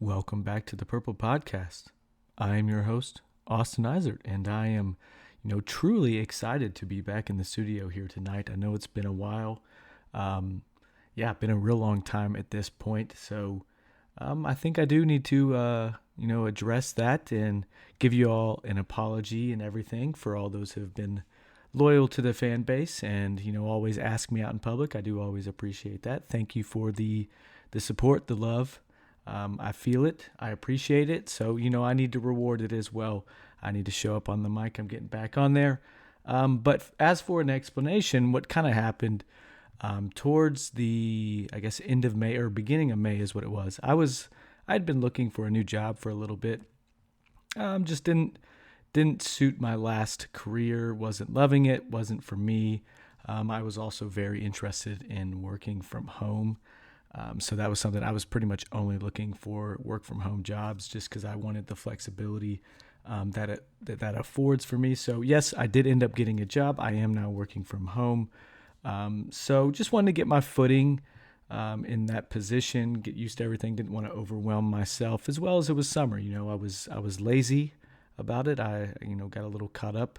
Welcome back to the PRPL Podcast. I am your host, Austin Izard, and I am, truly excited to be back in the studio here tonight. I know it's been a while. Been a real long time at this point. So I think I do need to, address that and give you all an apology and everything for all those who have been loyal to the fan base and, always ask me out in public. I do always appreciate that. Thank you for the support, the love. I feel it. I appreciate it. So, I need to reward it as well. I need to show up on the mic. I'm getting back on there. But as for an explanation, what kind of happened towards the, end of May or beginning of May is what it was. I'd been looking for a new job for a little bit. Just didn't suit my last career. Wasn't loving it. Wasn't for me. I was also very interested in working from home. So that was something I was pretty much only looking for, work from home jobs, just because I wanted the flexibility that affords for me. So yes, I did end up getting a job. I am now working from home. So just wanted to get my footing in that position, get used to everything. Didn't want to overwhelm myself, as well as it was summer. I was lazy about it. I got a little caught up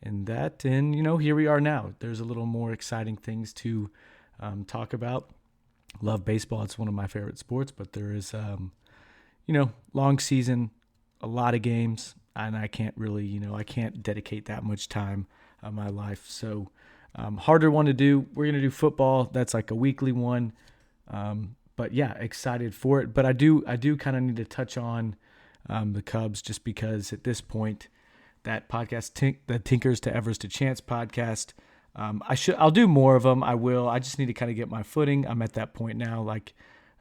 in that, and here we are now. There's a little more exciting things to talk about. Love baseball. It's one of my favorite sports, but there is, long season, a lot of games, and I can't really, I can't dedicate that much time of my life. So harder one to do. We're going to do football. That's like a weekly one. But yeah, excited for it. But I do kind of need to touch on the Cubs, just because at this point, that podcast, the Tinkers to Evers to Chance podcast, I'll do more of them. I will. I just need to kind of get my footing. I'm at that point now. Like,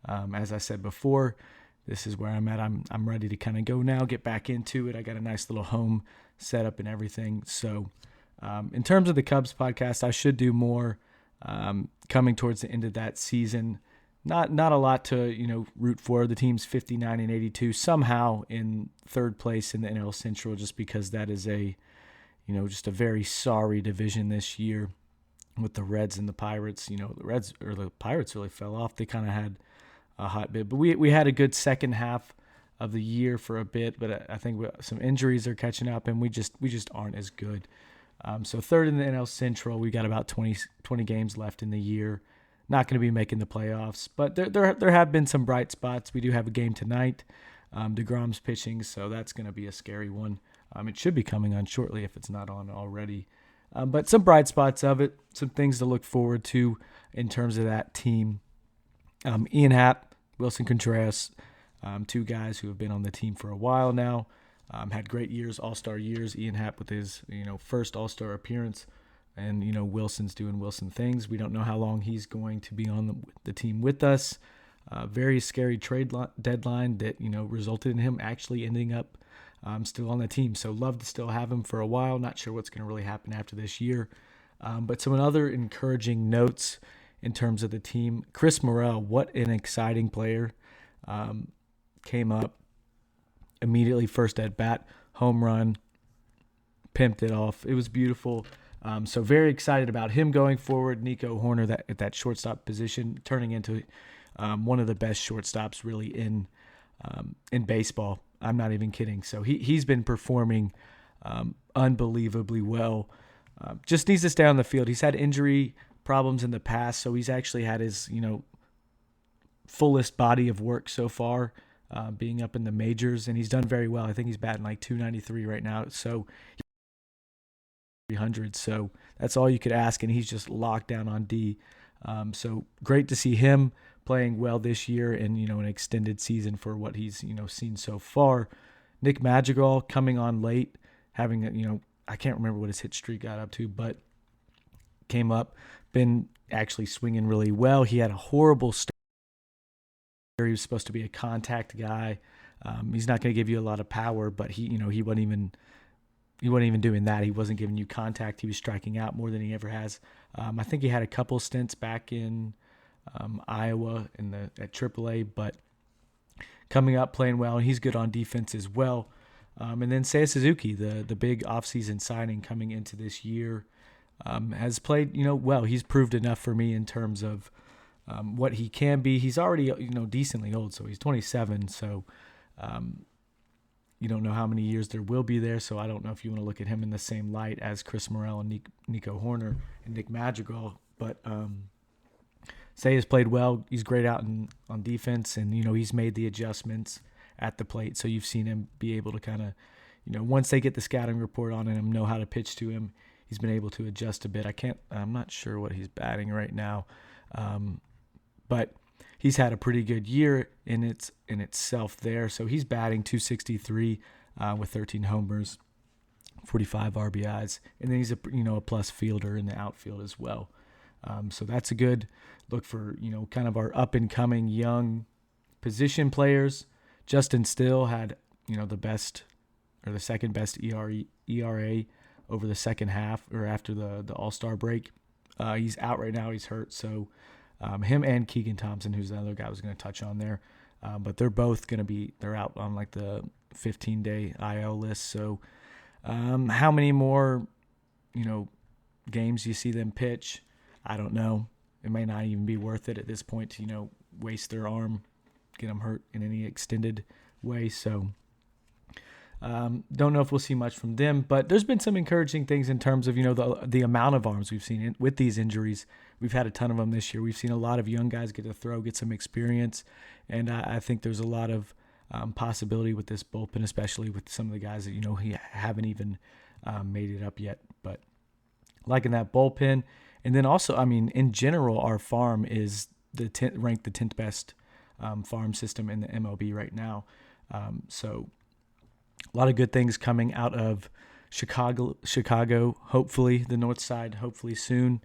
as I said before, this is where I'm at. I'm ready to kind of go now, get back into it. I got a nice little home setup and everything. So, in terms of the Cubs podcast, I should do more, coming towards the end of that season. Not a lot to, root for. The team's 59-82, somehow in third place in the NL Central, just because that is just a very sorry division this year with the Reds and the Pirates. The Pirates really fell off. They kind of had a hot bit, but we had a good second half of the year for a bit, but I think some injuries are catching up, and we just aren't as good. So third in the NL Central, we got about 20 games left in the year. Not going to be making the playoffs, but there have been some bright spots. We do have a game tonight. DeGrom's pitching, so that's going to be a scary one. It should be coming on shortly if it's not on already. But some bright spots of it, some things to look forward to in terms of that team. Ian Happ, Wilson Contreras, two guys who have been on the team for a while now, had great years, all-star years. Ian Happ with his first all-star appearance, and Wilson's doing Wilson things. We don't know how long he's going to be on the team with us. Very scary trade deadline that resulted in him actually ending up still on the team. So love to still have him for a while. Not sure what's going to really happen after this year. But some other encouraging notes in terms of the team. Chris Morel, what an exciting player. Came up immediately, first at bat, home run, pimped it off. It was beautiful. So very excited about him going forward. Nico Horner at that shortstop position, turning into one of the best shortstops really in baseball. I'm not even kidding. So he's been performing unbelievably well. Just needs to stay on the field. He's had injury problems in the past, so he's actually had his fullest body of work so far, being up in the majors, and he's done very well. I think he's batting like 293 right now. So 300. So that's all you could ask, and he's just locked down on D. So great to see him playing well this year and, an extended season for what he's, seen so far. Nick Madrigal coming on late, having, I can't remember what his hit streak got up to, but came up, been actually swinging really well. He had a horrible start. He was supposed to be a contact guy. He's not going to give you a lot of power, but he wasn't even doing that. He wasn't giving you contact. He was striking out more than he ever has. I think he had a couple stints back in Iowa at AAA, but coming up playing well, and he's good on defense as well. And then Seiya Suzuki, the big offseason signing coming into this year, has played well. He's proved enough for me in terms of what he can be. He's already, decently old, so he's 27. So you don't know how many years there will be there. So I don't know if you want to look at him in the same light as Chris Morrell and Nico Horner and Nick Madrigal. But Say has played well. He's great out on defense, and he's made the adjustments at the plate. So you've seen him be able to kind of, once they get the scouting report on him, know how to pitch to him. He's been able to adjust a bit. I'm not sure what he's batting right now, but he's had a pretty good year in itself there. So he's batting .263 with 13 homers, 45 RBIs, and then he's a plus fielder in the outfield as well. So that's a good look for kind of our up and coming young position players. Justin Still had the best or the second best ERA over the second half or after the All-Star break. He's out right now. He's hurt. So him and Keegan Thompson, who's the other guy I was going to touch on there. But they're both going to they're out on like the 15-day IL list. So how many more, games you see them pitch, I don't know. It may not even be worth it at this point to, waste their arm, get them hurt in any extended way. So don't know if we'll see much from them, but there's been some encouraging things in terms of, the amount of arms we've seen with these injuries. We've had a ton of them this year. We've seen a lot of young guys get to throw, get some experience, and I think there's a lot of possibility with this bullpen, especially with some of the guys that, he haven't even made it up yet. But liking that bullpen. And then also, in general, our farm is ranked the 10th best farm system in the MLB right now. So a lot of good things coming out of Chicago, hopefully the north side, hopefully soon,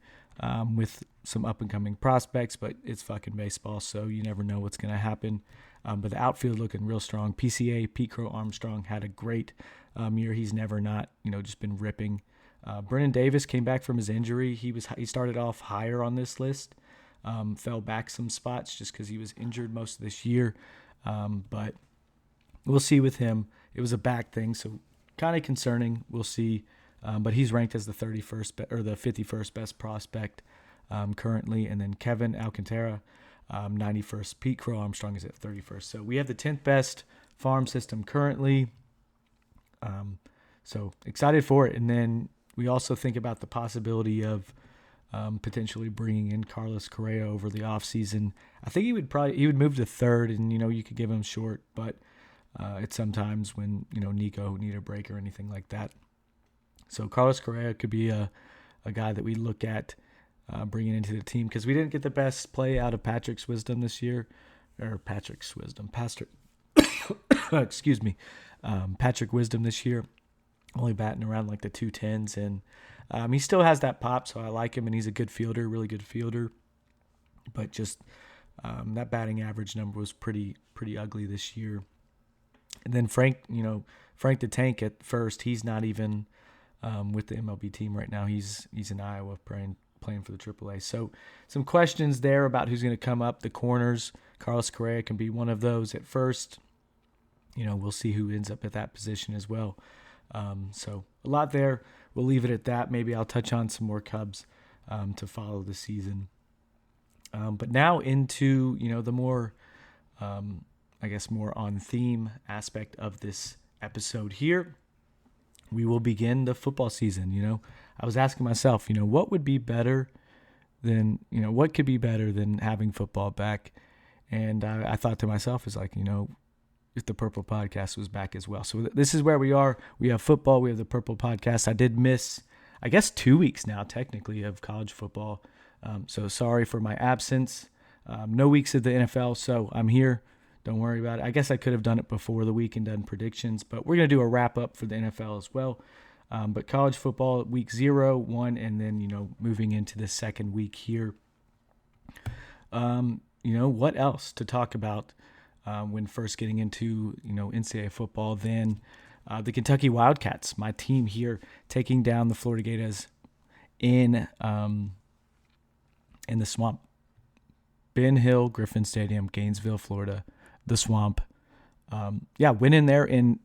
with some up-and-coming prospects. But it's fucking baseball, so you never know what's going to happen. But the outfield looking real strong. PCA, Pete Crow Armstrong, had a great year. He's never not, just been ripping. Brennan Davis came back from his injury. He started off higher on this list, fell back some spots just because he was injured most of this year. But we'll see with him. It was a back thing, so kind of concerning. We'll see. But he's ranked as the 31st or the 51st best prospect currently. And then Kevin Alcantara, 91st. Pete Crow Armstrong is at 31st. So we have the 10th best farm system currently. So excited for it. And then we also think about the possibility of potentially bringing in Carlos Correa over the offseason. I think he would move to third, and you could give him short, but it's sometimes when Nico need a break or anything like that. So Carlos Correa could be a guy that we look at bringing into the team, because we didn't get the best play out of Patrick's Wisdom this year, excuse me, Patrick Wisdom this year. Only batting around like the 210s, and he still has that pop, so I like him, and he's a good fielder, really good fielder. But just that batting average number was pretty ugly this year. And then Frank the Tank at first, he's not even with the MLB team right now. He's in Iowa playing for the AAA. So some questions there about who's going to come up. The corners, Carlos Correa can be one of those at first. We'll see who ends up at that position as well. So a lot there. We'll leave it at that. Maybe I'll touch on some more Cubs to follow the season. But now into, the more, more on theme aspect of this episode here. We will begin the football season. I was asking myself, what would be better than, what could be better than having football back? And I thought to myself, if the Purple Podcast was back as well. So this is where we are. We have football. We have the Purple Podcast. I did miss, 2 weeks now, technically, of college football. So sorry for my absence. No weeks of the NFL, so I'm here. Don't worry about it. I guess I could have done it before the week and done predictions, but we're going to do a wrap-up for the NFL as well. But college football, week 0, 1, and then, moving into the second week here. What else to talk about when first getting into, NCAA football, then the Kentucky Wildcats, my team here, taking down the Florida Gators in the Swamp. Ben Hill, Griffin Stadium, Gainesville, Florida, the Swamp. Went in there and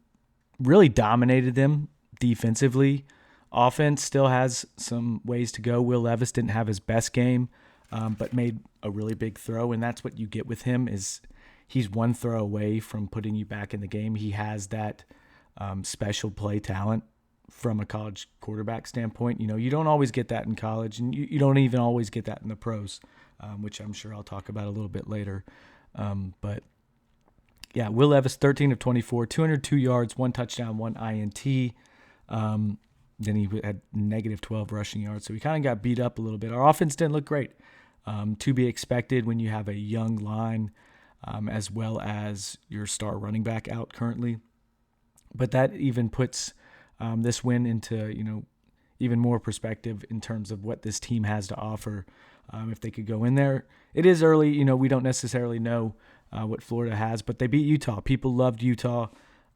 really dominated them defensively. Offense still has some ways to go. Will Levis didn't have his best game. but made a really big throw, and that's what you get with him is he's one throw away from putting you back in the game. He has that special play talent from a college quarterback standpoint. You don't always get that in college, and you don't even always get that in the pros, which I'm sure I'll talk about a little bit later. But yeah, Will Levis, 13 of 24, 202 yards, 1 touchdown, 1 INT. Then he had negative 12 rushing yards, so he kind of got beat up a little bit. Our offense didn't look great. To be expected when you have a young line, as well as your star running back out currently. But that even puts this win into even more perspective in terms of what this team has to offer. If they could go in there, it is early. We don't necessarily know what Florida has, but they beat Utah. People loved Utah.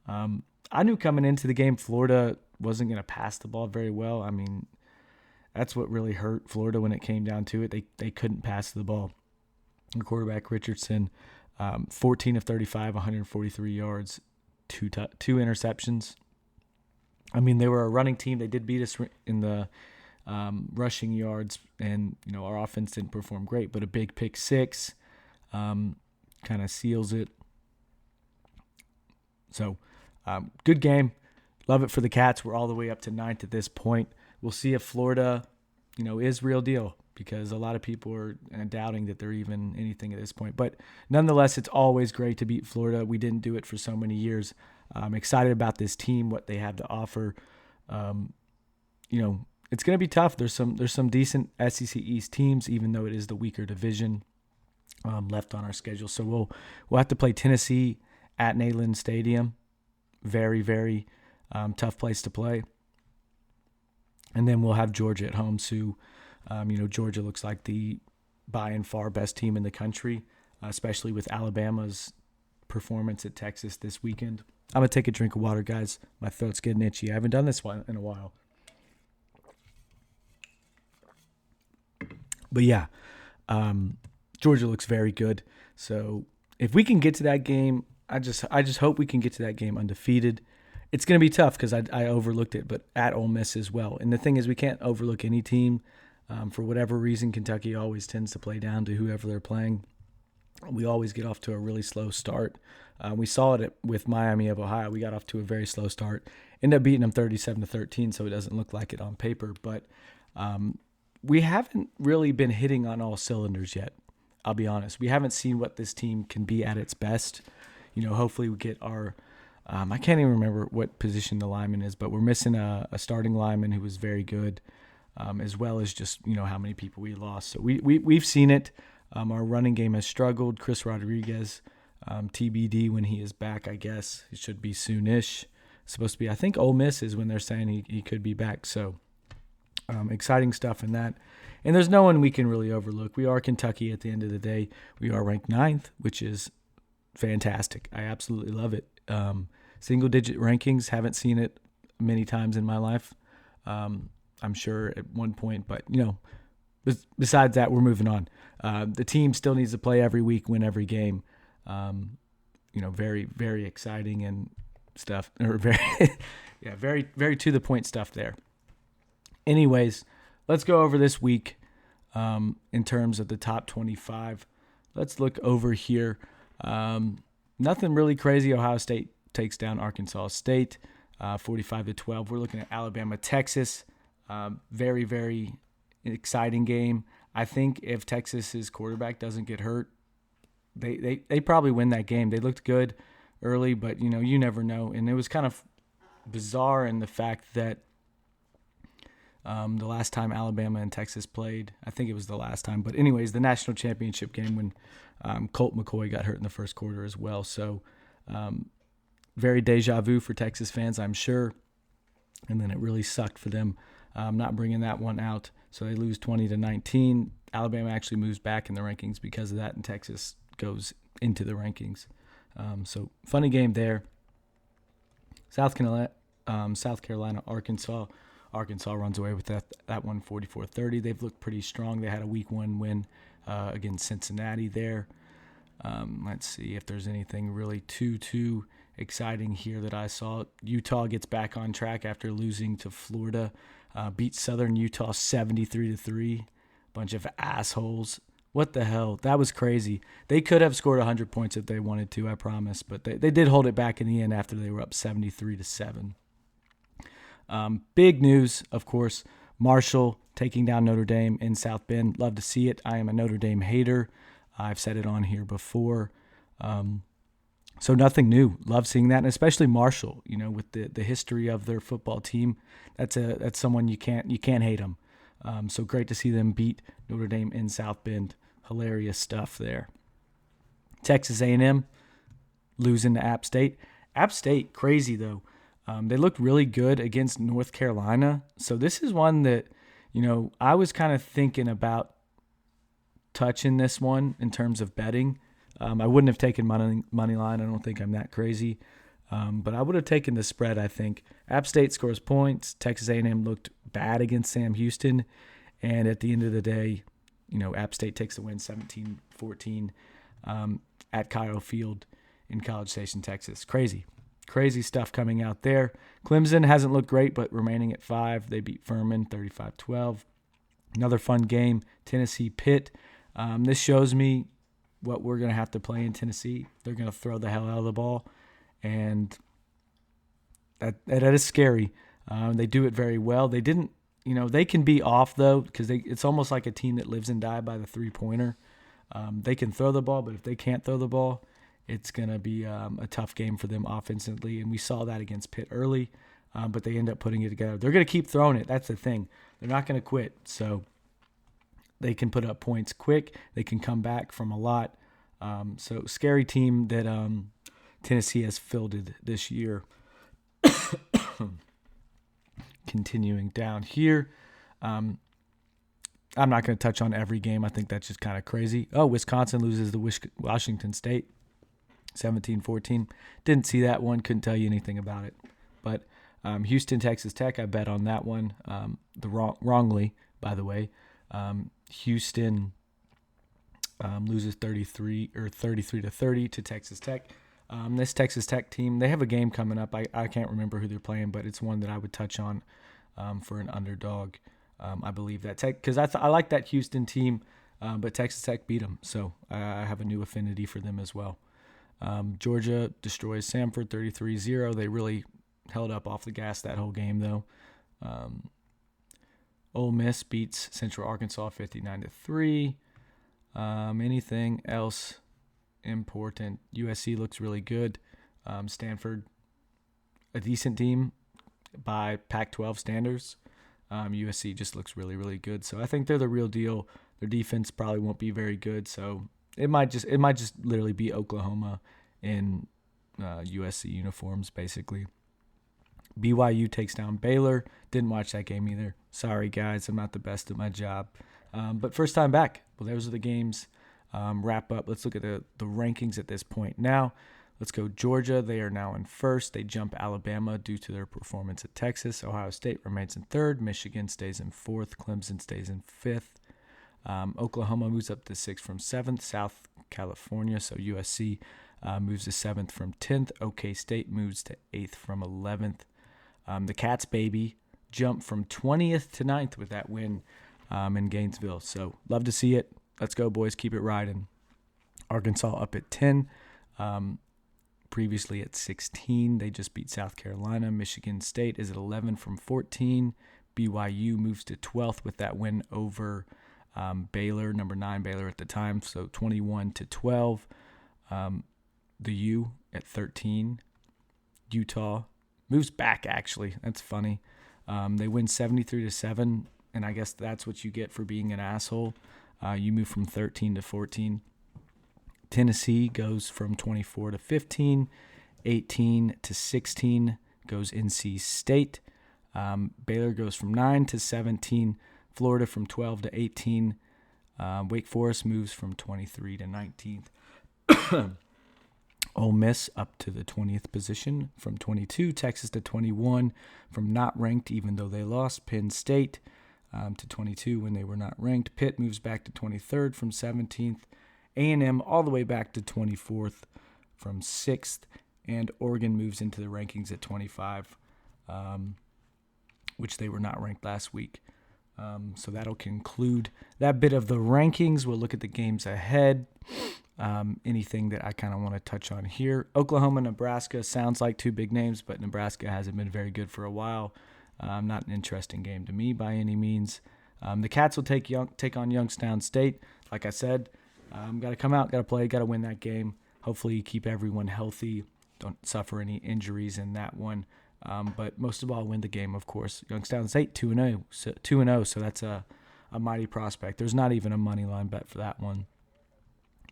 I knew coming into the game Florida wasn't going to pass the ball very well. I mean, that's what really hurt Florida when it came down to it. They couldn't pass the ball. Their quarterback Richardson, 14 of 35, 143 yards, two interceptions. I mean, they were a running team. They did beat us in the rushing yards, and our offense didn't perform great. But a big pick six kind of seals it. So, good game. Love it for the Cats. We're all the way up to 9th at this point. We'll see if Florida, is real deal, because a lot of people are doubting that they're even anything at this point. But nonetheless, it's always great to beat Florida. We didn't do it for so many years. I'm excited about this team, what they have to offer. It's going to be tough. There's some decent SEC East teams, even though it is the weaker division left on our schedule. So we'll have to play Tennessee at Neyland Stadium. Very, very tough place to play. And then we'll have Georgia at home. So, Georgia looks like the by and far best team in the country, especially with Alabama's performance at Texas this weekend. I'm going to take a drink of water, guys. My throat's getting itchy. I haven't done this one in a while. But yeah, Georgia looks very good. So if we can get to that game, I just hope we can get to that game undefeated. It's going to be tough because I overlooked it, but at Ole Miss as well. And the thing is, we can't overlook any team. For whatever reason, Kentucky always tends to play down to whoever they're playing. We always get off to a really slow start. We saw it with Miami of Ohio. We got off to a very slow start. Ended up beating them 37-13, so it doesn't look like it on paper. But we haven't really been hitting on all cylinders yet. I'll be honest. We haven't seen what this team can be at its best. Hopefully we get our I can't even remember what position the lineman is, but we're missing a starting lineman who was very good, as well as just, how many people we lost. So we've seen it. Our running game has struggled. Chris Rodriguez, TBD when he is back, I guess. It should be soonish. It's supposed to be, I think Ole Miss is when they're saying he could be back. So exciting stuff in that. And there's no one we can really overlook. We are Kentucky at the end of the day. We are ranked 9th, which is fantastic. I absolutely love it. Single-digit rankings, haven't seen it many times in my life. I'm sure at one point, but, besides that, we're moving on. The team still needs to play every week, win every game. Very, very exciting and stuff. Or very, very to-the-point stuff there. Anyways, let's go over this week in terms of the top 25. Let's look over here. Nothing really crazy. Ohio State takes down Arkansas State 45-12. We're looking at Alabama, Texas. Very, very exciting game. I think if Texas's quarterback doesn't get hurt, they probably win that game. They looked good early, but you never know. And it was kind of bizarre in the fact that the last time Alabama and Texas played, I think it was the last time. But anyways, the national championship game when Colt McCoy got hurt in the first quarter as well. So very deja vu for Texas fans, I'm sure. And then it really sucked for them not bringing that one out. So they lose 20-19. Alabama actually moves back in the rankings because of that, and Texas goes into the rankings. So funny game there. South Carolina, Arkansas. Arkansas runs away with that one 44-30. They've looked pretty strong. They had a week 1 win against Cincinnati there. Let's see if there's anything really too exciting here that I saw. Utah gets back on track after losing to Florida. Beat Southern Utah 73-3. Bunch of assholes. What the hell? That was crazy. They could have scored 100 points if they wanted to, I promise. But they did hold it back in the end after they were up 73-7. Big news, of course, Marshall taking down Notre Dame in South Bend. Love to see it. I am a Notre Dame hater. I've said it on here before. So nothing new. Love seeing that, and especially Marshall. With the history of their football team, that's someone you can't hate them. So great to see them beat Notre Dame in South Bend. Hilarious stuff there. Texas A&M losing to App State. App State, crazy though. They looked really good against North Carolina. So this is one that, I was kind of thinking about touching this one in terms of betting. I wouldn't have taken money line. I don't think I'm that crazy. But I would have taken the spread, I think. App State scores points. Texas A&M looked bad against Sam Houston. And at the end of the day, App State takes the win 17-14 at Kyle Field in College Station, Texas. Crazy stuff coming out there. Clemson hasn't looked great, but remaining at 5. They beat Furman 35-12. Another fun game, Tennessee Pitt. This shows me what we're going to have to play in Tennessee. They're going to throw the hell out of the ball, and that is scary. They do it very well. They didn't, they can be off, though, because it's almost like a team that lives and dies by the three-pointer. They can throw the ball, but if they can't throw the ball, it's going to be a tough game for them offensively, and we saw that against Pitt early, but they end up putting it together. They're going to keep throwing it. That's the thing. They're not going to quit, so they can put up points quick. They can come back from a lot. So scary team that Tennessee has fielded this year. Continuing down here. I'm not going to touch on every game. I think that's just kind of crazy. Wisconsin loses to Washington State 17-14. Didn't see that one. Couldn't tell you anything about it. But Houston, Texas Tech, I bet on that one. Wrongly, by the way. Houston loses 33-30 to Texas Tech. This Texas Tech team, they have a game coming up. I can't remember who they're playing, but it's one that I would touch on for an underdog. I believe that Tech, because I like that Houston team, but Texas Tech beat them, so I have a new affinity for them as well. Georgia destroys Samford 33-0. They really held up off the gas that whole game, though. Ole Miss beats Central Arkansas 59-3. Anything else important? USC looks really good. Stanford, a decent team by Pac-12 standards. USC just looks really, really good. So I think they're the real deal. Their defense probably won't be very good. So it might just literally be Oklahoma in USC uniforms, basically. BYU takes down Baylor. Didn't watch that game either. Sorry, guys. I'm not the best at my job. But first time back. Well, those are the games. Wrap up. Let's look at the rankings at this point now. Let's go Georgia. They are now in first. They jump Alabama due to their performance at Texas. Ohio State remains in third. Michigan stays in fourth. Clemson stays in fifth. Oklahoma moves up to sixth from seventh. South California, so USC, moves to seventh from 10th. OK State moves to eighth from 11th. The Cats, baby, jump from 20th to 9th with that win in Gainesville. So love to see it. Let's go, boys. Keep it riding. Arkansas up at 10. Previously at 16. They just beat South Carolina. Michigan State is at 11 from 14. BYU moves to 12th with that win over Baylor, number 9 Baylor at the time, so 21-12. The U at 13. Utah moves back, actually. That's funny. They win 73-7, and I guess that's what you get for being an asshole. You move from 13 to 14. Tennessee goes from 24 to 15. 18 to 16 goes NC State. Baylor goes from 9 to 17. Florida from 12 to 18. Wake Forest moves from 23 to 19th. Ole Miss up to the 20th position from 22. Texas to 21 from not ranked, even though they lost. Penn State to 22 when they were not ranked. Pitt moves back to 23rd from 17th. A&M all the way back to 24th from 6th. And Oregon moves into the rankings at 25, which they were not ranked last week. So that'll conclude that bit of the rankings. We'll look at the games ahead. Anything that I kind of want to touch on here. Oklahoma, Nebraska sounds like two big names, but Nebraska hasn't been very good for a while. Not an interesting game to me by any means. The Cats will take on Youngstown State. Like I said, got to come out, got to play, got to win that game. Hopefully keep everyone healthy. Don't suffer any injuries in that one. But most of all, win the game, of course. Youngstown State 2-0, so that's a mighty prospect. There's not even a money line bet for that one.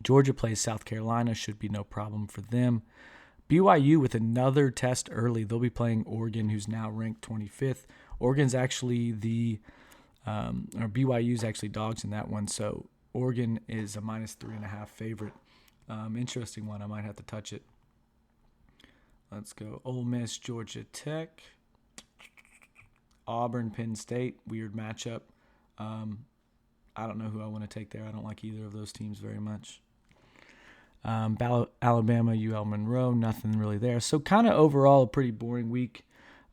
Georgia plays South Carolina, should be no problem for them. BYU with another test early. They'll be playing Oregon, who's now ranked 25th. Oregon's actually or BYU's actually dogs in that one, so Oregon is a -3.5 favorite. Interesting one. I might have to touch it. Let's go. Ole Miss, Georgia Tech. Auburn, Penn State. Weird matchup. I don't know who I want to take there. I don't like either of those teams very much. Alabama, UL Monroe. Nothing really there. So kind of overall a pretty boring week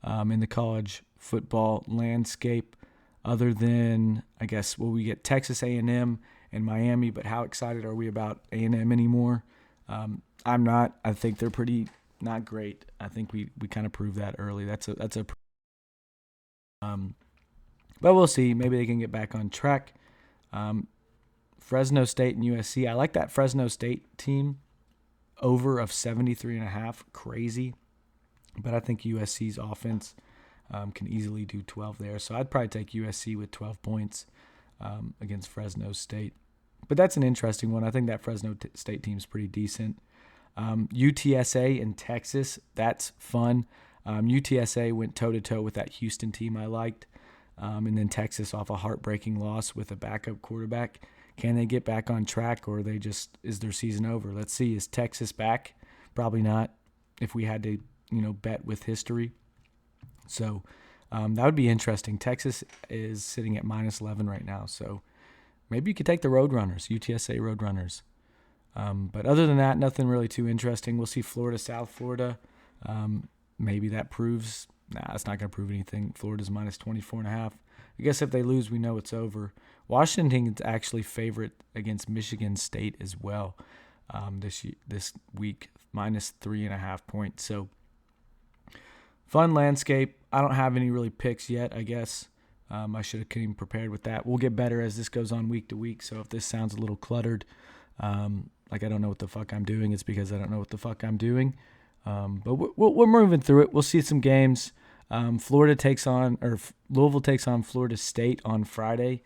in the college football landscape. Other than, I guess, we get Texas A&M and Miami. But how excited are we about A&M anymore? I'm not. I think they're pretty not great. I think we kind of proved that early. But we'll see. Maybe they can get back on track. Fresno State and USC. I like that Fresno State team over of 73.5. Crazy. But I think USC's offense can easily do 12 there. So I'd probably take USC with 12 points against Fresno State. But that's an interesting one. I think that Fresno State team's pretty decent. UTSA in Texas. That's fun. UTSA went toe-to-toe with that Houston team I liked. And then Texas off a heartbreaking loss with a backup quarterback. Can they get back on track, or is their season over? Let's see. Is Texas back? Probably not. If we had to, bet with history. So that would be interesting. Texas is sitting at -11 right now. So maybe you could take the Roadrunners, UTSA Roadrunners. But other than that, nothing really too interesting. We'll see Florida, South Florida. Maybe that proves. It's not going to prove anything. Florida's -24.5. I guess if they lose, we know it's over. Washington's actually favorite against Michigan State as well this week, -3.5 points. So fun landscape. I don't have any really picks yet, I guess. I should have came prepared with that. We'll get better as this goes on week to week. So if this sounds a little cluttered, like I don't know what the fuck I'm doing, it's because I don't know what the fuck I'm doing. But we're moving through it. We'll see some games. Louisville takes on Florida State on Friday.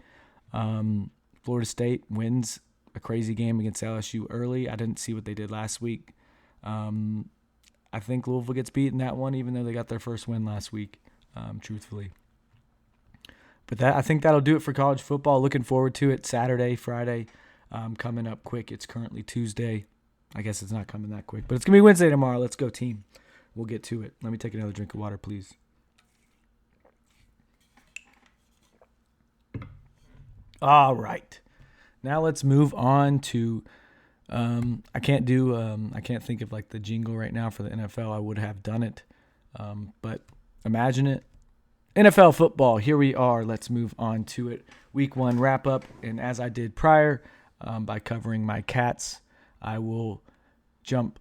Florida State wins a crazy game against LSU early. I didn't see what they did last week. I think Louisville gets beat in that one, even though they got their first win last week, truthfully. But I think that'll do it for college football. Looking forward to it. Saturday, Friday, coming up quick. It's currently Tuesday. I guess it's not coming that quick, but it's going to be Wednesday tomorrow. Let's go, team. We'll get to it. Let me take another drink of water, please. All right. Now let's move on to I can't think of like the jingle right now for the NFL. I would have done it. But imagine it. NFL football. Here we are. Let's move on to it. Week 1 wrap up. And as I did prior, by covering my Cats, I will jump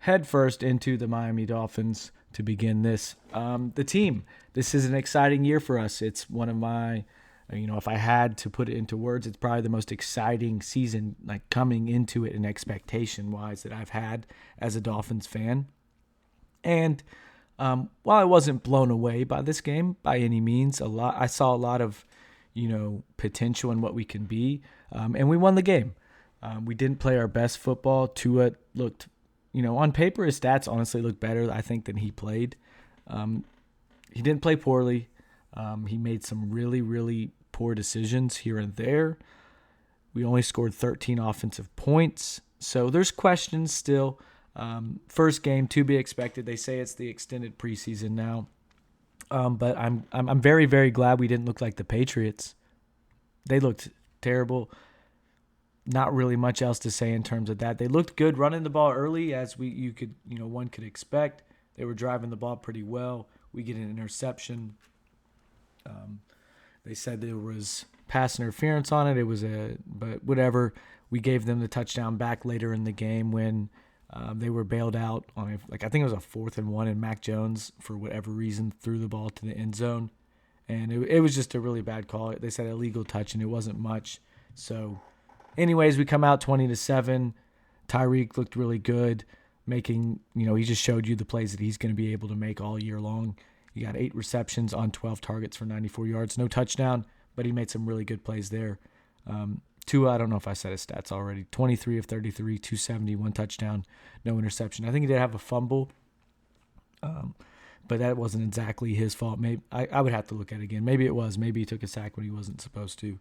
headfirst into the Miami Dolphins to begin this. The team. This is an exciting year for us. It's one of my, if I had to put it into words, it's probably the most exciting season, like coming into it and expectation-wise, that I've had as a Dolphins fan. And while I wasn't blown away by this game by any means, I saw a lot of, potential in what we can be, and we won the game. We didn't play our best football. Tua looked, on paper, his stats honestly looked better, I think, than he played. He didn't play poorly. He made some really, really poor decisions here and there. We only scored 13 offensive points. So there's questions still. First game to be expected. They say it's the extended preseason now. But I'm very, very glad we didn't look like the Patriots. They looked terrible. Not really much else to say in terms of that. They looked good running the ball early, as one could expect. They were driving the ball pretty well. We get an interception. They said there was pass interference on it. But whatever. We gave them the touchdown back later in the game when they were bailed out on I think it was a 4th and 1, and Mac Jones, for whatever reason, threw the ball to the end zone. And it was just a really bad call. They said illegal touch, and it wasn't much. So, anyways, we come out 20-7. Tyreek looked really good, making, he just showed you the plays that he's going to be able to make all year long. He got 8 receptions on 12 targets for 94 yards. No touchdown, but he made some really good plays there. Tua, I don't know if I said his stats already. 23 of 33, 270, 1 touchdown, no interception. I think he did have a fumble, but that wasn't exactly his fault. Maybe I would have to look at it again. Maybe it was. Maybe he took a sack when he wasn't supposed to.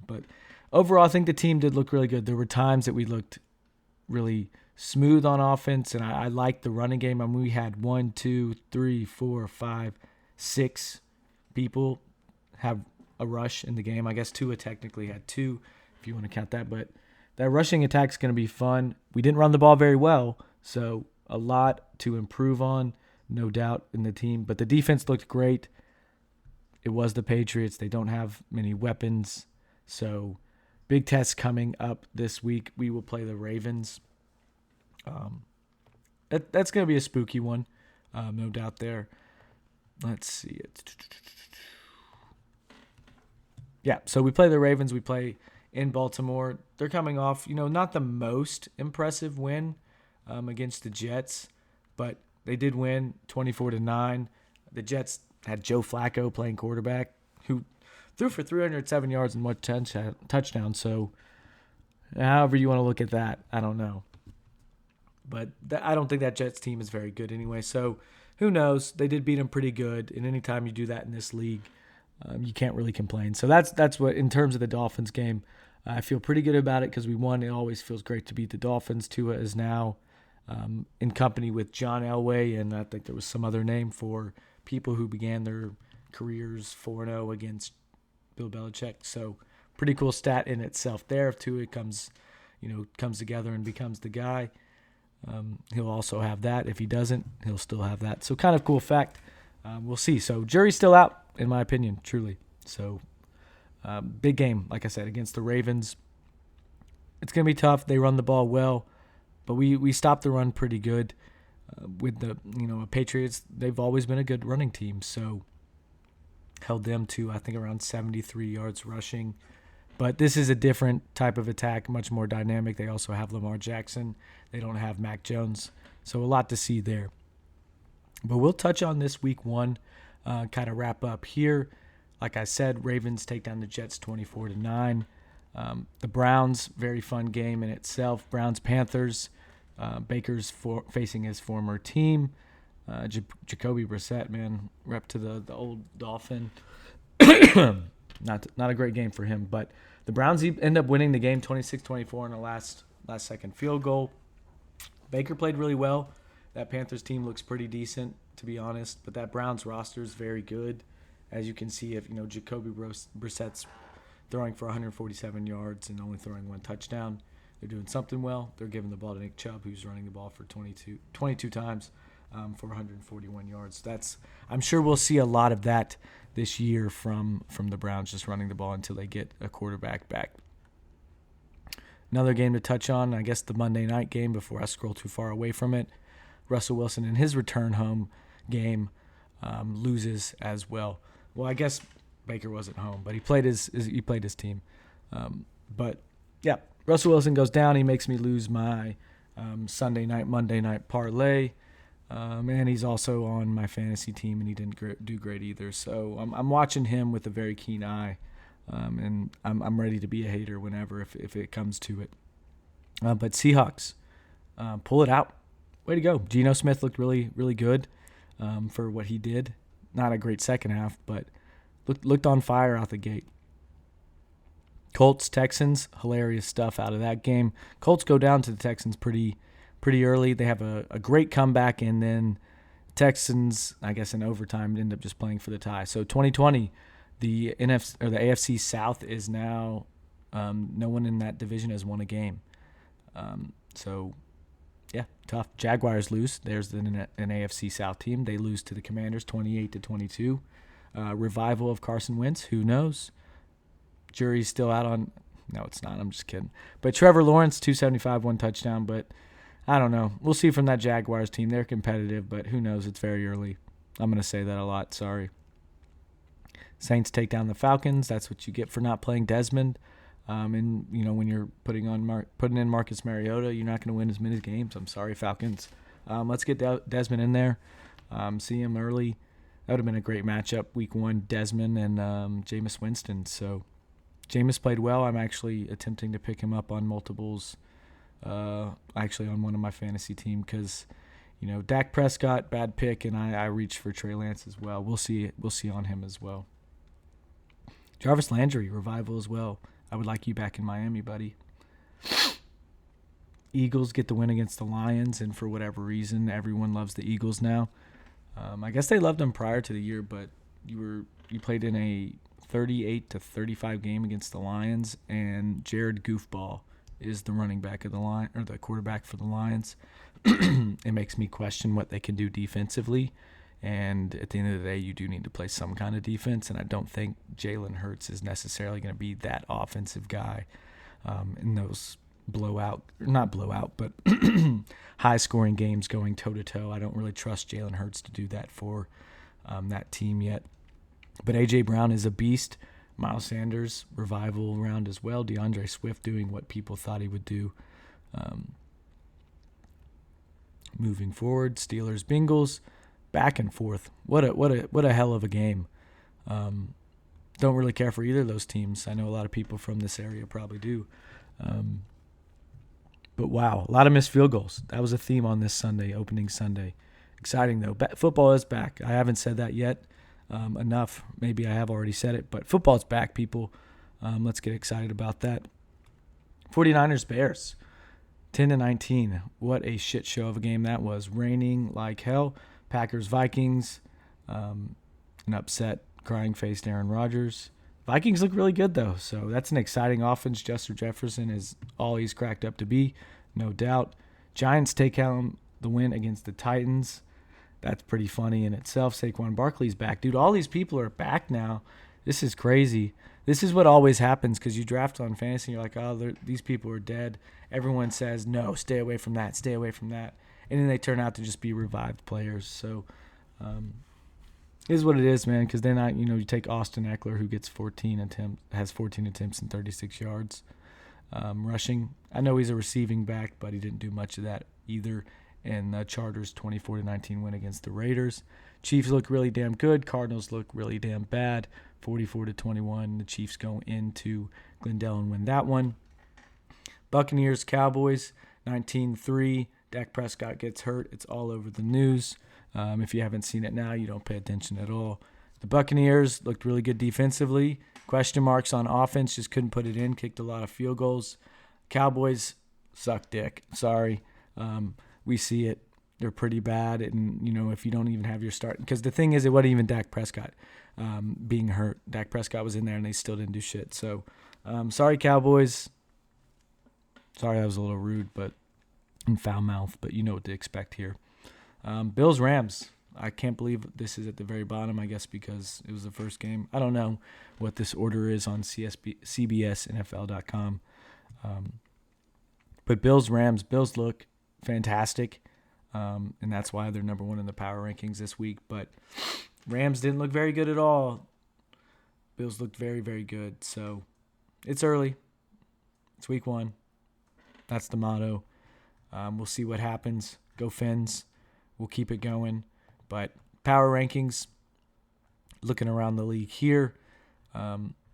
But overall, I think the team did look really good. There were times that we looked really smooth on offense, and I liked the running game. I mean, we had 1, 2, 3, 4, 5, 6 people have a rush in the game. I guess Tua technically had 2, if you want to count that. But that rushing attack is going to be fun. We didn't run the ball very well, so a lot to improve on, no doubt, in the team. But the defense looked great. It was the Patriots. They don't have many weapons. So big test coming up this week. We will play the Ravens. That's going to be a spooky one, no doubt there. Let's see it. Yeah, so we play the Ravens. We play in Baltimore. They're coming off, not the most impressive win against the Jets, but they did win 24-9. The Jets had Joe Flacco playing quarterback, who threw for 307 yards and 1 touchdown. So however you want to look at that, I don't know. But I don't think that Jets team is very good anyway. So who knows? They did beat them pretty good. And anytime you do that in this league, you can't really complain. So that's what, in terms of the Dolphins game, I feel pretty good about it because we won. It always feels great to beat the Dolphins. Tua is now in company with John Elway, and I think there was some other name for people who began their careers 4-0 against Bill Belichick. So pretty cool stat in itself there. If Tua comes together and becomes the guy, he'll also have that. If he doesn't, he'll still have that. So kind of cool fact. We'll see. So jury's still out, in my opinion, truly. So big game, like I said, against the Ravens. It's going to be tough. They run the ball well, but we stopped the run pretty good. With the Patriots, they've always been a good running team. So held them to, I think, around 73 yards rushing. But this is a different type of attack, much more dynamic. They also have Lamar Jackson. They don't have Mac Jones. So a lot to see there. But we'll touch on this week 1, kind of wrap up here. Like I said, Ravens take down the Jets 24-9. The Browns, very fun game in itself. Browns-Panthers. Baker's facing his former team. Jacoby Brissett, man, rep to the old Dolphin. Not a great game for him, but the Browns end up winning the game 26-24 in the last second field goal. Baker played really well. That Panthers team looks pretty decent, to be honest, but that Browns roster is very good. As you can see, if Jacoby Brissett's throwing for 147 yards and only throwing 1 touchdown, they're doing something well. They're giving the ball to Nick Chubb, who's running the ball for 22 times for 141 yards. I'm sure we'll see a lot of that this year from the Browns, just running the ball until they get a quarterback back. Another game to touch on, I guess the Monday night game before I scroll too far away from it. Russell Wilson in his return home game loses as well. Well, I guess Baker wasn't home, but he played his team. But yeah, Russell Wilson goes down. He makes me lose my Sunday night, Monday night parlay. And he's also on my fantasy team, and he didn't do great either. So I'm watching him with a very keen eye, and I'm ready to be a hater whenever if it comes to it. But Seahawks, pull it out. Way to go. Geno Smith looked really, really good for what he did. Not a great second half, but looked on fire out the gate. Colts, Texans, hilarious stuff out of that game. Colts go down to the Texans pretty early. They have a great comeback, and then Texans, I guess in overtime, end up just playing for the tie. So 2020, the AFC South is now no one in that division has won a game. So yeah, tough. Jaguars lose. There's an AFC South team. They lose to the Commanders 28-22. revival of Carson Wentz. Who knows? Jury's still out on – no, it's not. I'm just kidding. But Trevor Lawrence, 275, 1 touchdown. But I don't know. We'll see from that Jaguars team. They're competitive, but who knows? It's very early. I'm going to say that a lot. Sorry. Saints take down the Falcons. That's what you get for not playing Desmond. And, when you're putting in Marcus Mariota, you're not going to win as many games. I'm sorry, Falcons. Let's get Desmond in there. See him early. That would have been a great matchup, week 1, Desmond and Jameis Winston. So Jameis played well. I'm actually attempting to pick him up on multiples, actually on one of my fantasy team because, Dak Prescott, bad pick, and I reached for Trey Lance as well. We'll see on him as well. Jarvis Landry, revival as well. I would like you back in Miami, buddy. Eagles get the win against the Lions, and for whatever reason, everyone loves the Eagles now. I guess they loved them prior to the year, but you played in a 38-35 game against the Lions, and Jared Goofball is the running back of the line or the quarterback for the Lions. It makes me question what they can do defensively. And at the end of the day, you do need to play some kind of defense, and I don't think Jalen Hurts is necessarily going to be that offensive guy in those high-scoring games going toe-to-toe. I don't really trust Jalen Hurts to do that for that team yet. But A.J. Brown is a beast. Miles Sanders, revival round as well. DeAndre Swift doing what people thought he would do. Moving forward, Steelers, Bengals. Back and forth. What a hell of a game. Don't really care for either of those teams. I know a lot of people from this area probably do. But wow, a lot of missed field goals. That was a theme on this Sunday, opening Sunday. Exciting though. Football is back. I haven't said that yet enough. Maybe I have already said it, but football is back, people. Let's get excited about that. 49ers Bears, 10-19. What a shit show of a game that was. Raining like hell. Packers, Vikings, an upset, crying-faced Aaron Rodgers. Vikings look really good, though, so that's an exciting offense. Justin Jefferson is all he's cracked up to be, no doubt. Giants take home the win against the Titans. That's pretty funny in itself. Saquon Barkley's back. Dude, all these people are back now. This is crazy. This is what always happens because you draft on fantasy and you're like, oh, these people are dead. Everyone says, no, stay away from that, stay away from that. And then they turn out to just be revived players. So it is what it is, man, because they're not, you take Austin Eckler, who has 14 attempts and 36 yards rushing. I know he's a receiving back, but he didn't do much of that either. And the Chargers' 24-19 win against the Raiders. Chiefs look really damn good. Cardinals look really damn bad. 44-21. The Chiefs go into Glendale and win that one. Buccaneers, Cowboys, 19-3. Dak Prescott gets hurt. It's all over the news. If you haven't seen it now, you don't pay attention at all. The Buccaneers looked really good defensively. Question marks on offense, just couldn't put it in. Kicked a lot of field goals. Cowboys suck dick. Sorry. We see it. They're pretty bad. And, if you don't even have your start. Because the thing is, it wasn't even Dak Prescott being hurt. Dak Prescott was in there, and they still didn't do shit. So, sorry, Cowboys. Sorry, that was a little rude, but and foul mouth, but you know what to expect here. Bills Rams. I can't believe this is at the very bottom, I guess because it was the first game. I don't know what this order is on CBSNFL.com. But Bills Rams. Bills look fantastic, and that's why they're number 1 in the power rankings this week. But Rams didn't look very good at all. Bills looked very, very good. So it's early. It's week 1. That's the motto. We'll see what happens. Go Fins. We'll keep it going. But power rankings, looking around the league here.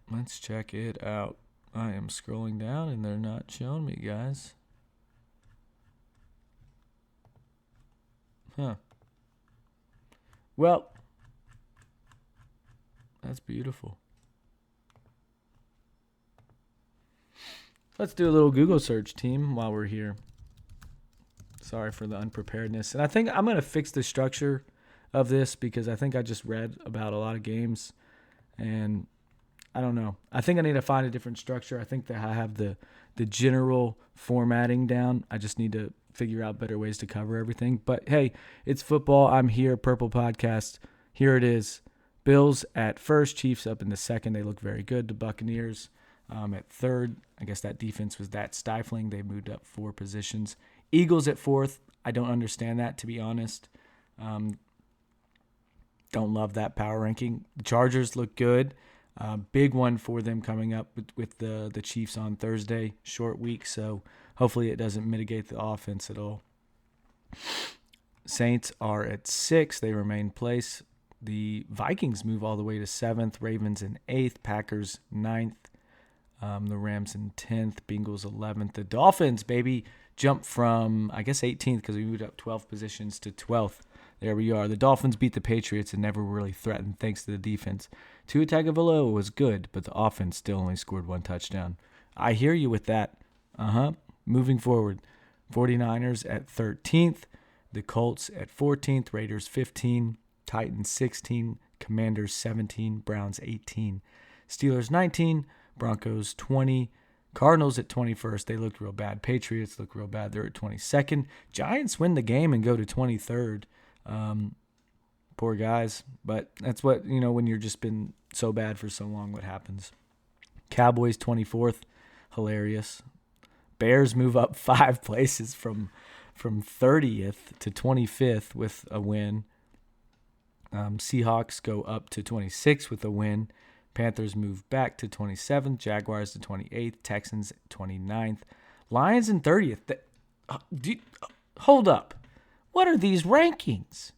Let's check it out. I am scrolling down, and they're not showing me, guys. Huh. Well, that's beautiful. Let's do a little Google search, team, while we're here. Sorry for the unpreparedness. And I think I'm going to fix the structure of this because I think I just read about a lot of games. And I don't know. I think I need to find a different structure. I think that I have the general formatting down. I just need to figure out better ways to cover everything. But, hey, it's football. I'm here, Purple Podcast. Here it is. Bills at first, Chiefs up in the second. They look very good. The Buccaneers at third. I guess that defense was that stifling. They moved up 4 positions. Eagles at fourth. I don't understand that, to be honest. Don't love that power ranking. The Chargers look good. Big one for them coming up with the Chiefs on Thursday. Short week, so hopefully it doesn't mitigate the offense at all. Saints are at 6. They remain place. The Vikings move all the way to 7th. Ravens in 8th. Packers 9th. The Rams in 10th. Bengals 11th. The Dolphins, baby, jump from, I guess, 18th because we moved up 12 positions to 12th. There we are. The Dolphins beat the Patriots and never really threatened thanks to the defense. Tua Tagovailoa was good, but the offense still only scored 1 touchdown. I hear you with that. Moving forward. 49ers at 13th. The Colts at 14th. Raiders 15. Titans 16. Commanders 17. Browns 18. Steelers 19. Broncos 20. Cardinals at 21st. They looked real bad. Patriots look real bad. They're at 22nd. Giants win the game and go to 23rd. Poor guys. But that's what, when you're just been so bad for so long, what happens. Cowboys 24th. Hilarious. Bears move up 5 places from 30th to 25th with a win. Seahawks go up to 26th with a win. Panthers move back to 27th. Jaguars to 28th. Texans 29th. Lions in 30th. Hold up. What are these rankings?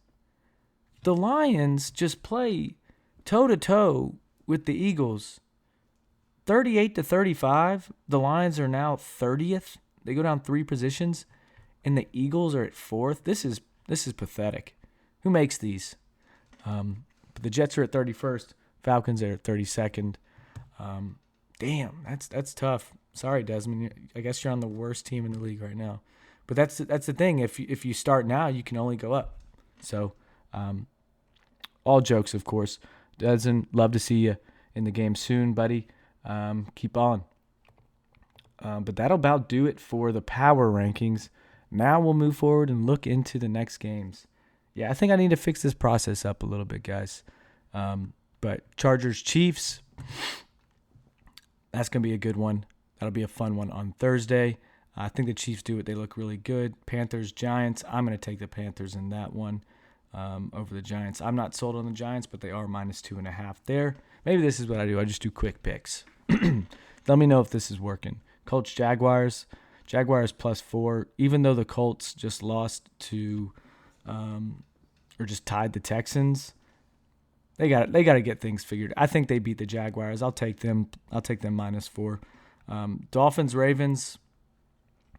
The Lions just play toe-to-toe with the Eagles. 38 to 35. The Lions are now 30th. They go down 3 positions. And the Eagles are at 4th. This is pathetic. Who makes these? But the Jets are at 31st. Falcons are at 32nd. Damn, that's tough. Sorry, Desmond. I guess you're on the worst team in the league right now. But that's the thing. If you start now, you can only go up. So, all jokes, of course. Desmond, love to see you in the game soon, buddy. Keep on. But that'll about do it for the power rankings. Now we'll move forward and look into the next games. Yeah, I think I need to fix this process up a little bit, guys. But Chargers, Chiefs, that's going to be a good one. That'll be a fun one on Thursday. I think the Chiefs do it. They look really good. Panthers, Giants. I'm going to take the Panthers in that one over the Giants. I'm not sold on the Giants, but they are -2.5 there. Maybe this is what I do. I just do quick picks. Let me know if this is working. Colts, Jaguars. Jaguars +4. Even though the Colts just lost to or just tied the Texans, they got to get things figured. I think they beat the Jaguars. I'll take them. I'll take them -4. Dolphins, Ravens.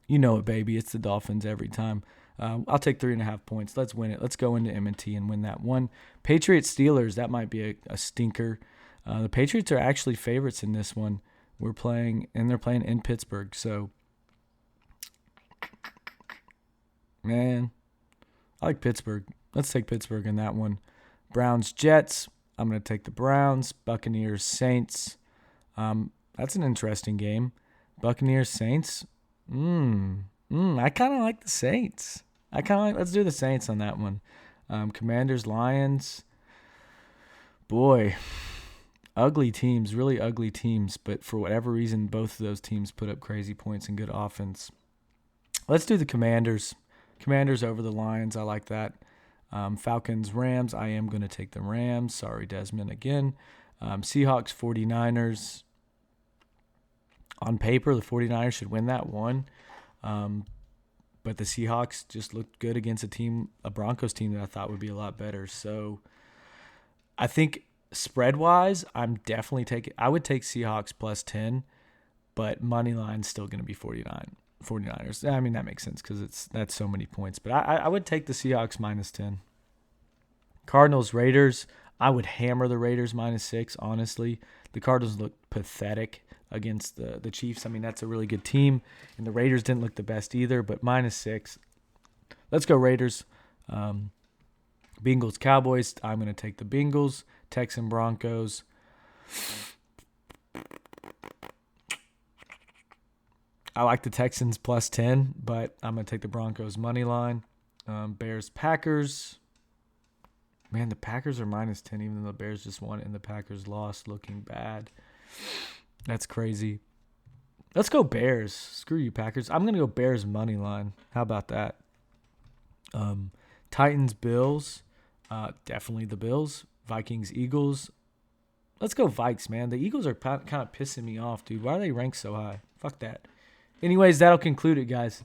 You know it, baby. It's the Dolphins every time. I'll take 3.5 points. Let's win it. Let's go into M&T and win that one. Patriots, Steelers. That might be a stinker. The Patriots are actually favorites in this one. They're playing in Pittsburgh. So, man, I like Pittsburgh. Let's take Pittsburgh in that one. Browns, Jets. I'm going to take the Browns. Buccaneers, Saints. That's an interesting game. Buccaneers, Saints. I kind of like the Saints. Let's do the Saints on that one. Commanders, Lions. Boy, ugly teams, really ugly teams. But for whatever reason, both of those teams put up crazy points and good offense. Let's do the Commanders. Commanders over the Lions. I like that. Falcons, Rams. I am going to take the Rams. Sorry, Desmond, again. Seahawks, 49ers. On paper, the 49ers should win that one. But the Seahawks just looked good against a Broncos team that I thought would be a lot better. So I think spread-wise, I would take Seahawks +10, but money line's still going to be 49ers. I mean, that makes sense because that's so many points. But I would take the Seahawks -10. Cardinals, Raiders. I would hammer the Raiders -6, honestly. The Cardinals look pathetic against the Chiefs. I mean, that's a really good team. And the Raiders didn't look the best either, but -6. Let's go Raiders. Bengals, Cowboys. I'm going to take the Bengals. Texans, Broncos. I like the Texans +10, but I'm going to take the Broncos money line. Bears, Packers. Man, the Packers are -10, even though the Bears just won and the Packers lost, looking bad. That's crazy. Let's go Bears. Screw you, Packers. I'm going to go Bears money line. How about that? Titans, Bills. Definitely the Bills. Vikings, Eagles. Let's go Vikes, man. The Eagles are kind of pissing me off, dude. Why are they ranked so high? Fuck that. Anyways, that'll conclude it, guys.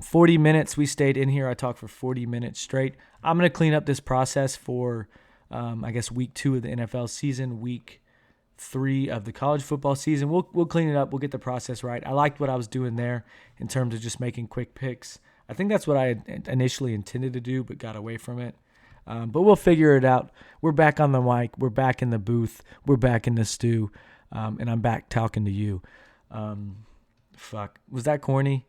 40 minutes. We stayed in here. I talked for 40 minutes straight. I'm going to clean up this process for, I guess, week 2 of the NFL season, week 3 of the college football season. We'll clean it up. We'll get the process right. I liked what I was doing there in terms of just making quick picks. I think that's what I had initially intended to do, but got away from it. But we'll figure it out. We're back on the mic. We're back in the booth. We're back in the stew. And I'm back talking to you. Fuck. Was that corny?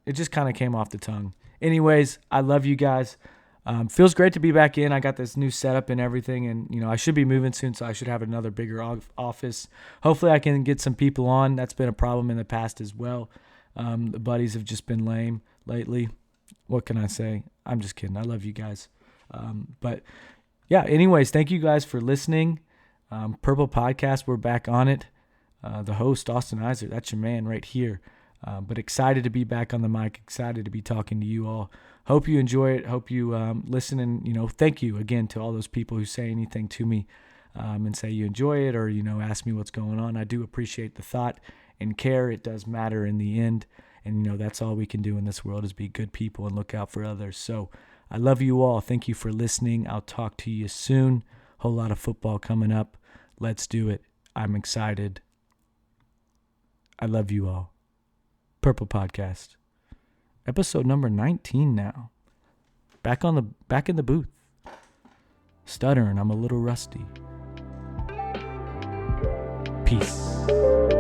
It just kind of came off the tongue. Anyways, I love you guys. Feels great to be back in. I got this new setup and everything. And, I should be moving soon, so I should have another bigger office. Hopefully I can get some people on. That's been a problem in the past as well. The buddies have just been lame lately. What can I say? I'm just kidding. I love you guys. But yeah, anyways, thank you guys for listening. Purple Podcast, we're back on it. The host, Austin Iser, that's your man right here. But excited to be back on the mic, excited to be talking to you all. Hope you enjoy it. Hope you listen, and thank you again to all those people who say anything to me and say you enjoy it, or ask me what's going on. I do appreciate the thought and care. It does matter in the end, and that's all we can do in this world is be good people and look out for others. So I love you all. Thank you for listening. I'll talk to you soon. Whole lot of football coming up. Let's do it. I'm excited. I love you all. Purple Podcast. Episode number 19 now. Back in the booth. Stuttering. I'm a little rusty. Peace.